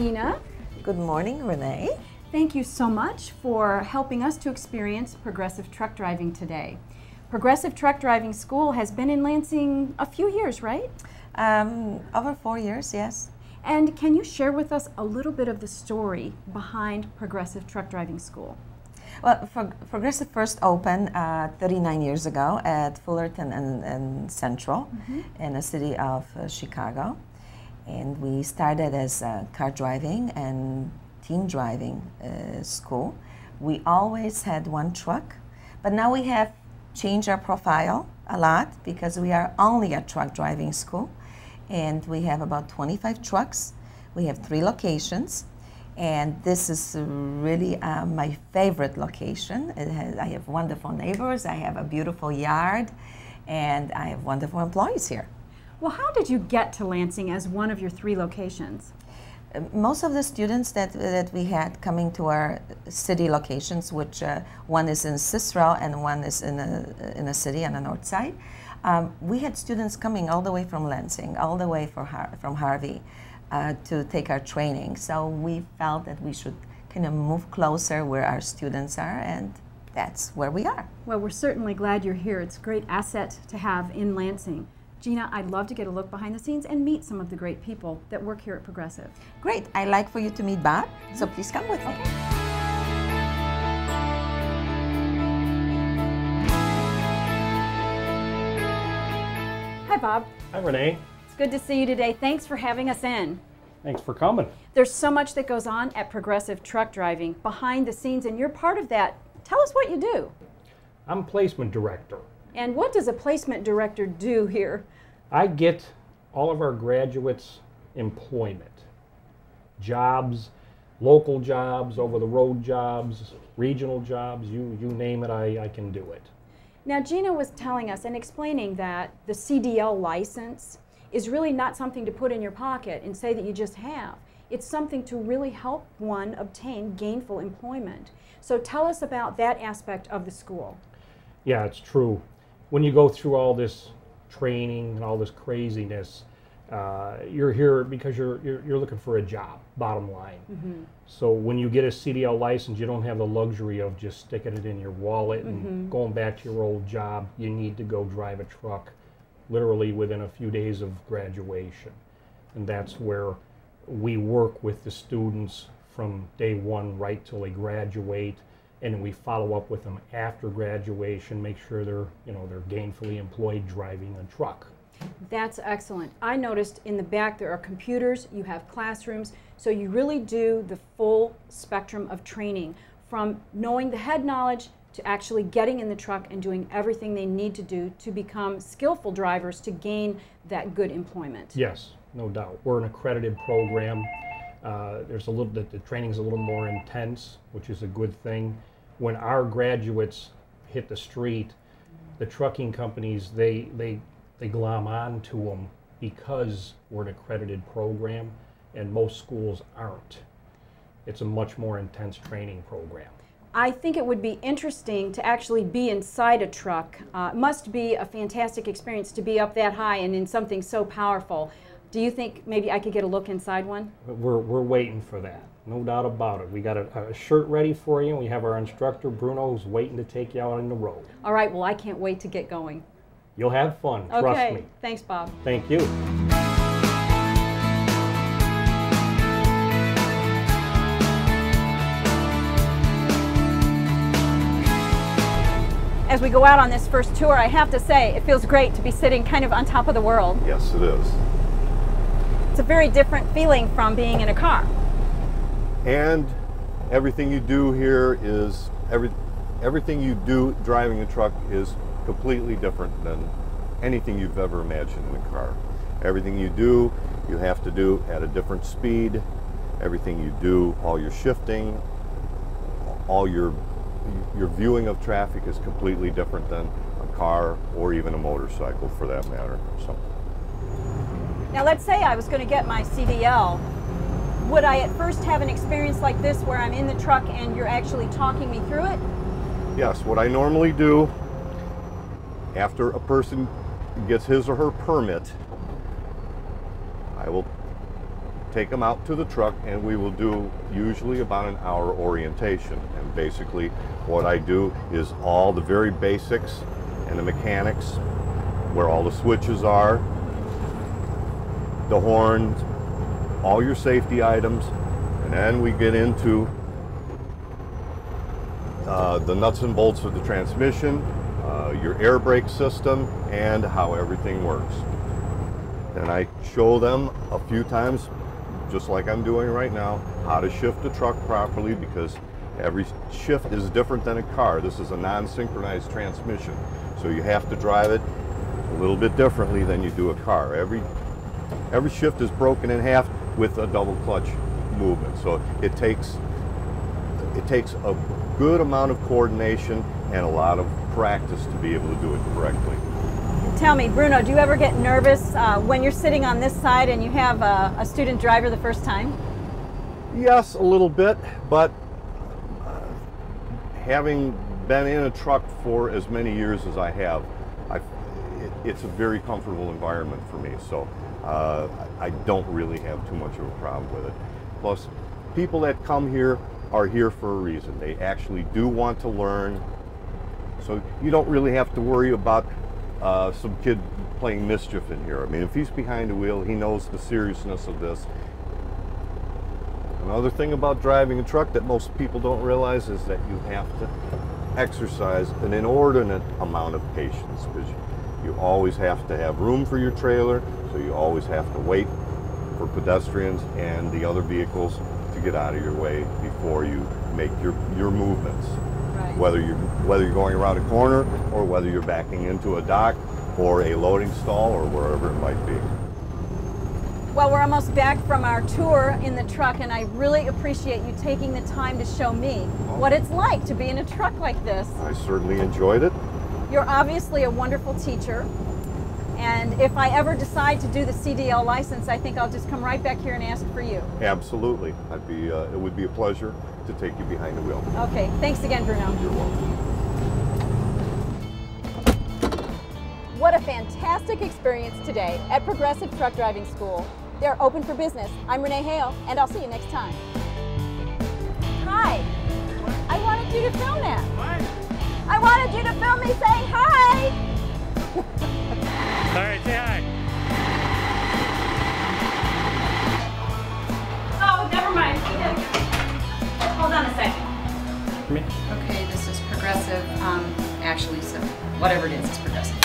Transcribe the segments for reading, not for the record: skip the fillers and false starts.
Gina. Good morning, Renee. Thank you so much for helping us to experience progressive truck driving today. Progressive Truck Driving School has been in Lansing a few years, right? Over 4 years, yes. And can you share with us a little bit of the story behind Progressive Truck Driving School? Well, Progressive first opened 39 years ago at Fullerton and Central in the city of Chicago. And we started as a car driving and team driving school. We always had one truck, but now we have changed our profile a lot because we are only a truck driving school. And we have about 25 trucks. We have 3 locations. And this is really my favorite location. I have wonderful neighbors, I have a beautiful yard, and I have wonderful employees here. Well, how did you get to Lansing as one of your 3 locations? Most of the students that we had coming to our city locations, which one is in Cicero and one is in a city on the north side, we had students coming all the way from Lansing, all the way from Harvey to take our training. So we felt that we should kind of move closer where our students are, and that's where we are. Well, we're certainly glad you're here. It's a great asset to have in Lansing. Gina, I'd love to get a look behind the scenes and meet some of the great people that work here at Progressive. Great. I'd like for you to meet Bob, so please come with me. Okay. Hi, Bob. Hi, Renee. It's good to see you today. Thanks for having us in. Thanks for coming. There's so much that goes on at Progressive Truck Driving behind the scenes, and you're part of that. Tell us what you do. I'm placement director. And what does a placement director do here? I get all of our graduates employment, jobs, local jobs, over-the-road jobs, regional jobs, you name it, I can do it. Now, Gina was telling us and explaining that the CDL license is really not something to put in your pocket and say that you just have. It's something to really help one obtain gainful employment. So tell us about that aspect of the school. Yeah, it's true. When you go through all this training and all this craziness, you're here because you're looking for a job, bottom line. So when you get a CDL license, you don't have the luxury of just sticking it in your wallet and going back to your old job. You need to go drive a truck literally within a few days of graduation. And that's where we work with the students from day one right till they graduate, and we follow up with them after graduation, make sure they're gainfully employed driving a truck. That's excellent. I noticed in the back there are computers, you have classrooms, so you really do the full spectrum of training, from knowing the head knowledge to actually getting in the truck and doing everything they need to do to become skillful drivers to gain that good employment. Yes, no doubt. We're an accredited program. The training's a little more intense, which is a good thing. When our graduates hit the street, the trucking companies, they glom on to them because we're an accredited program, and most schools aren't. It's a much more intense training program. I think it would be interesting to actually be inside a truck. It must be a fantastic experience to be up that high and in something so powerful. Do you think maybe I could get a look inside one? We're waiting for that, no doubt about it. We got a shirt ready for you. We have our instructor, Bruno, who's waiting to take you out on the road. All right, well, I can't wait to get going. You'll have fun, trust me. Thanks, Bob. Thank you. As we go out on this first tour, I have to say, it feels great to be sitting kind of on top of the world. Yes, it is. It's a very different feeling from being in a car. And everything you do here is, everything you do driving a truck is completely different than anything you've ever imagined in a car. Everything you do, you have to do at a different speed. Everything you do, all your shifting, all your viewing of traffic is completely different than a car or even a motorcycle for that matter. So. Now let's say I was going to get my CDL. Would I at first have an experience like this where I'm in the truck and you're actually talking me through it? Yes, what I normally do after a person gets his or her permit, I will take them out to the truck, and we will do usually about an hour orientation. And basically what I do is all the very basics and the mechanics, where all the switches are, the horns, all your safety items, and then we get into the nuts and bolts of the transmission, your air brake system, and how everything works. And I show them a few times, just like I'm doing right now, how to shift the truck properly, because every shift is different than a car. This is a non-synchronized transmission, so you have to drive it a little bit differently than you do a car. Every shift is broken in half with a double clutch movement, so it takes a good amount of coordination and a lot of practice to be able to do it correctly. Tell me, Bruno, do you ever get nervous when you're sitting on this side and you have a student driver the first time? Yes, a little bit, but having been in a truck for as many years as I have, it's a very comfortable environment for me, so I don't really have too much of a problem with it. Plus, people that come here are here for a reason. They actually do want to learn, so you don't really have to worry about some kid playing mischief in here. I mean, if he's behind the wheel, he knows the seriousness of this. Another thing about driving a truck that most people don't realize is that you have to exercise an inordinate amount of patience, because you always have to have room for your trailer, so you always have to wait for pedestrians and the other vehicles to get out of your way before you make your movements. Right. Whether you're going around a corner, or whether you're backing into a dock or a loading stall, or wherever it might be. Well, we're almost back from our tour in the truck, and I really appreciate you taking the time to show me what it's like to be in a truck like this. I certainly enjoyed it. You're obviously a wonderful teacher, and if I ever decide to do the CDL license, I think I'll just come right back here and ask for you. Absolutely. It would be a pleasure to take you behind the wheel. Okay, thanks again, Bruno. You're welcome. What a fantastic experience today at Progressive Truck Driving School. They're open for business. I'm Renee Hale, and I'll see you next time. Hi. I wanted you to film that. What? I wanted you to film me saying hi. All right, say hi. Oh, never mind. Hold on a second. Me? Okay, this is Progressive. Actually, so whatever it is, it's Progressive.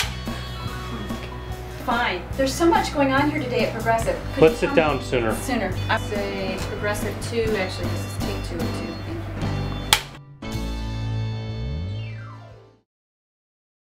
Fine. There's so much going on here today at Progressive. Let's sit down sooner. Sooner. I say Progressive 2. Actually, this is take 2 and 2.